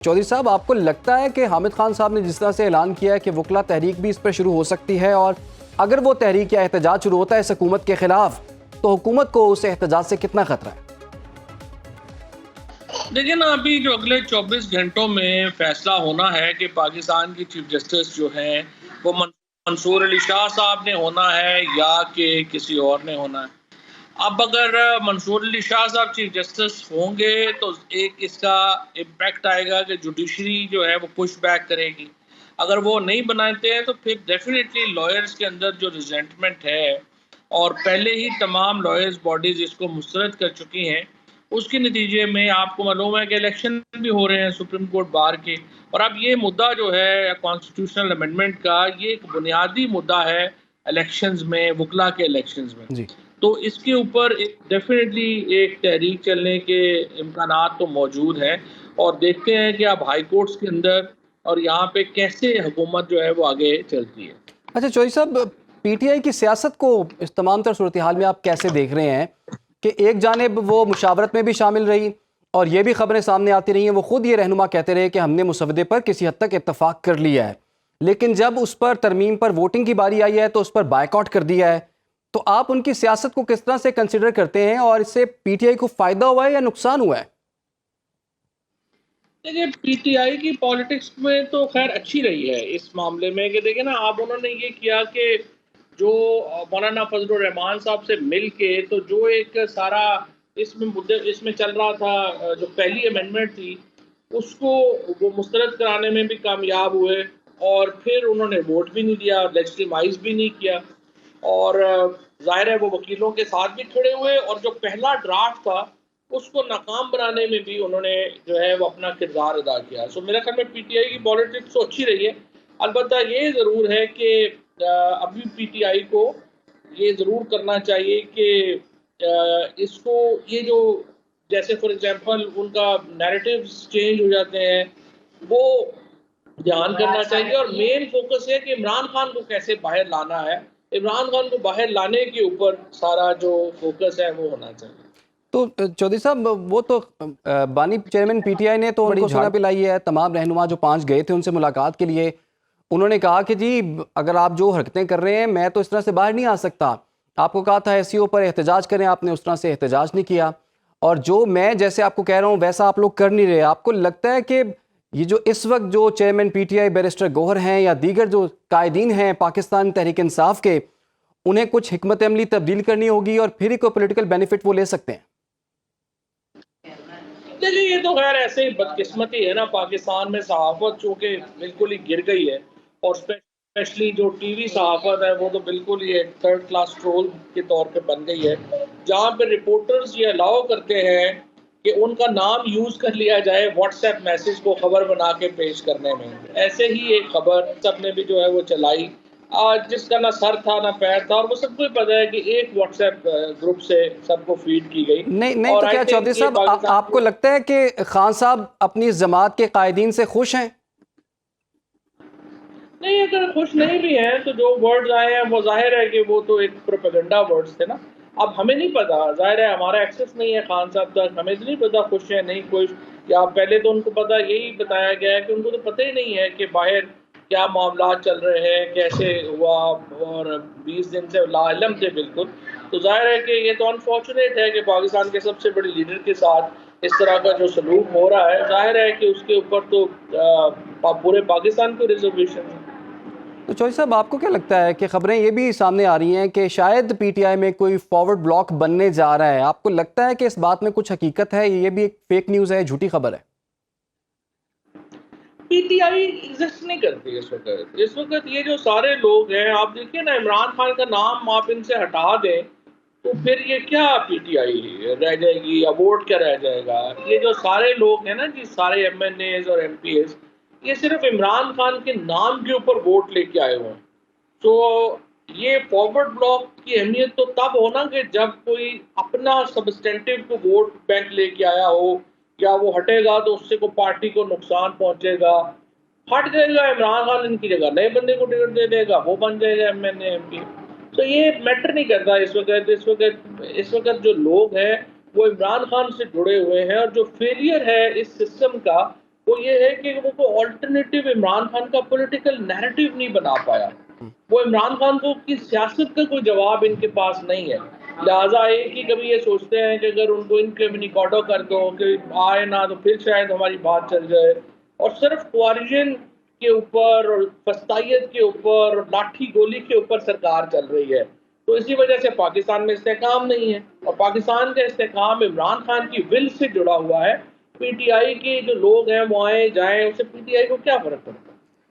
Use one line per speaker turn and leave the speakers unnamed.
चौधरी साहब, आपको लगता है कि हामिद खान साहब ने जिस तरह से ऐलान किया है कि वकला तहरीक भी इस पर शुरू हो सकती है, और अगर वो तहरीक या एहतजाज शुरू होता है इस हुकूमत के खिलाफ, तो हुकूमत को उस एहतजाज से कितना खतरा है?
देखिए ना, अभी जो अगले 24 घंटों में फैसला होना है कि पाकिस्तान की चीफ जस्टिस जो हैं वो मंसूर अली शाह साहब ने होना है या कि किसी और ने होना है। अब अगर मंसूर अली शाह साहब चीफ जस्टिस होंगे तो एक इसका इम्पैक्ट आएगा कि जुडिशरी जो है वो पुश बैक करेगी। अगर वो नहीं बनाते हैं तो फिर डेफिनेटली लॉयर्स के अंदर जो रिजेंटमेंट है, और पहले ही तमाम लॉयर्स बॉडीज़ इसको मुस्तरद कर चुकी हैं, उसके नतीजे में आपको मालूम है कि इलेक्शन भी हो रहे हैं सुप्रीम कोर्ट बार के। और अब ये मुद्दा जो है कॉन्स्टिट्यूशनल अमेंडमेंट का, ये एक बुनियादी मुद्दा है इलेक्शंस में, वकला के इलेक्शंस में।
जी।
तो इसके ऊपर एक डेफिनेटली एक तहरीक चलने के इम्कानात तो मौजूद हैं, और देखते हैं कि अब हाई कोर्ट्स के अंदर और यहाँ पे कैसे हुकूमत जो है वो आगे चलती है।
अच्छा चौधरी साहब, पीटीआई की सियासत को इस तमाम तर सूरत हाल में आप कैसे देख रहे हैं कि एक जानिब वो मुशावरत में भी शामिल रही, और ये भी खबरें सामने आती रही हैं, वो खुद ये रहनुमा कहते रहे कि हमने मुसवदे पर किसी हद तक इत्तफाक कर लिया है, लेकिन जब उस पर तरमीम पर वोटिंग की बारी आई है तो उस पर बायकॉट कर दिया है। तो आप उनकी सियासत को किस तरह से कंसिडर करते हैं, और इससे पीटीआई को फ़ायदा हुआ है या नुकसान हुआ है?
देखिए, पीटीआई की पॉलिटिक्स में तो खैर अच्छी रही है इस मामले में कि देखिए ना, आप उन्होंने ये किया कि जो मौलाना फजलुर रहमान साहब से मिल के तो जो एक सारा इसमें मुद्दे इसमें चल रहा था, जो पहली अमेंडमेंट थी उसको वो मुस्तरद कराने में भी कामयाब हुए, और फिर उन्होंने वोट भी नहीं दिया, लेजिटिमाइज भी नहीं किया, और ज़ाहिर है वो वकीलों के साथ भी खड़े हुए, और जो पहला ड्राफ्ट था उसको नाकाम बनाने में भी उन्होंने जो है वो अपना किरदार अदा किया। सो मेरे ख्याल में पीटीआई की पॉलिटिक्स तो अच्छी रही है। अलबत्ता ये ज़रूर है कि अभी पीटीआई को ये ज़रूर करना चाहिए कि इसको ये जो जैसे फॉर एग्जांपल उनका नैरेटिव्स चेंज हो जाते हैं, वो ध्यान करना चाहिए, और मेन फोकस है कि इमरान खान को कैसे बाहर लाना है। इमरान खान को बाहर लाने के ऊपर सारा जो फोकस है वो होना चाहिए।
तो चौधरी साहब, वो तो बानी चेयरमैन पीटीआई ने तो उनको सुना पिलाई है, तमाम रहनुमा जो 5 गए थे उनसे मुलाकात के लिए, उन्होंने कहा कि जी अगर आप जो हरकतें कर रहे हैं मैं तो इस तरह से बाहर नहीं आ सकता। आपको कहा था एसईओ पर एहतजाज करें, आपने उस तरह से एहतजाज नहीं किया, और जो मैं जैसे आपको कह रहा हूँ वैसा आप लोग कर नहीं रहे। आपको लगता है कि ये जो इस वक्त जो चेयरमैन पीटीआई बैरिस्टर गौहर हैं या दीगर जो कायदीन हैं पाकिस्तान तहरीक इंसाफ के, उन्हें कुछ हिकमत अमली तब्दील करनी होगी और फिर ही कोई पोलिटिकल बेनिफिट वो ले सकते हैं?
देखिए, ये तो खैर ऐसे ही बदकिस्मती है ना, पाकिस्तान में सहाफ़त चूँकि बिल्कुल ही गिर गई है, और स्पेशली जो टीवी सहाफ़त है वो तो बिल्कुल ही एक थर्ड क्लास ट्रोल के तौर पे बन गई है, जहाँ पे रिपोर्टर्स ये अलाउ करते हैं कि उनका नाम यूज़ कर लिया जाए व्हाट्सएप मैसेज को खबर बना के पेश करने में। ऐसे ही एक खबर सबने भी जो है वो चलाई, जिसका ना सर था ना पैर था, और वो सबको ही पता है कि एक व्हाट्सएप ग्रुप से सबको फीड की गई।
नहीं नहीं,
और
तो
आई
क्या
थिंक
चौधरी
ये
साहब आपको
पाकिस्तान
लगता है कि खान साहब अपनी इस जमात के कायदीन से खुश हैं?
नहीं, अगर खुश नहीं भी हैं तो जो वर्ड्स आए हैं वो ज़ाहिर है कि वो तो एक प्रोपेगेंडा वर्ड्स थे ना। अब हमें नहीं पता, ज़ाहिर है हमारा एक्सेस नहीं है खान साहब तक, हमें तो नहीं पता खुश है नहीं खुश, या पहले तो उनको पता यही बताया गया है कि उनको तो पता ही नहीं है कि बाहर क्या मामलात चल रहे हैं, कैसे हुआ, और 20 दिन से लाइलम थे बिल्कुल। तो ज़ाहिर है कि ये तो अनफॉर्चुनेट है कि पाकिस्तान के सबसे बड़े लीडर के साथ इस तरह का जो सलूक हो रहा है, ज़ाहिर है कि उसके ऊपर तो पूरे पाकिस्तान को रिजर्वेशन है।
तो चौधरी साहब, आपको क्या लगता है कि खबरें ये भी सामने आ रही हैं कि शायद पीटीआई में कोई फॉरवर्ड ब्लॉक बनने जा रहा है? आपको लगता है कि इस बात में कुछ हकीकत है, ये भी एक फेक न्यूज़ है, झूठी खबर है?
पीटीआई एग्जिस्ट नहीं करती इस वक्त। इस वक्त ये जो सारे लोग हैं, आप देखिए ना, इमरान खान का नाम आप इनसे हटा दें तो फिर ये क्या पीटीआई रह जाएगी, या वोट क्या रह जाएगा। ये जो सारे लोग हैं ना जी, सारे एमएनएज और एमपीएस, ये सिर्फ इमरान खान के नाम के ऊपर वोट लेके आए हुए हैं। तो ये फॉरवर्ड ब्लॉक की अहमियत तो तब हो ना कि जब कोई अपना सब्सटेंटिव को वोट बैंक लेके आया हो, या वो हटेगा तो उससे को पार्टी को नुकसान पहुंचेगा, हट जाएगा इमरान खान, इनकी जगह नए बंदे को टिकट दे देगा, वो बन जाएगा एमएनए एमपी। तो ये मैटर नहीं करता इस वक्त। इस वक्त जो लोग हैं वो इमरान खान से जुड़े हुए हैं, और जो फेलियर है इस सिस्टम का वो ये है कि वो ऑल्टरनेटिव इमरान खान का पॉलिटिकल नैरेटिव नहीं बना पाया। वो इमरान खान को की सियासत का कोई जवाब इनके पास नहीं है। लिहाजा एक ही कभी ये सोचते हैं कि अगर उनको इनकम्युनिकाडो कर दो कि आए ना तो फिर शायद हमारी बात चल जाए, और सिर्फ क्वारिजन के ऊपर और फस्तायत के ऊपर और लाठी गोली के ऊपर सरकार चल रही है। तो इसी वजह से पाकिस्तान में इस्तेहकाम नहीं है, और पाकिस्तान का इस्तेहकाम इमरान खान की विल से जुड़ा हुआ है। पीटीआई के जो लोग हैं वो आए जाएं, उससे पीटीआई को क्या फर्क पड़ता है।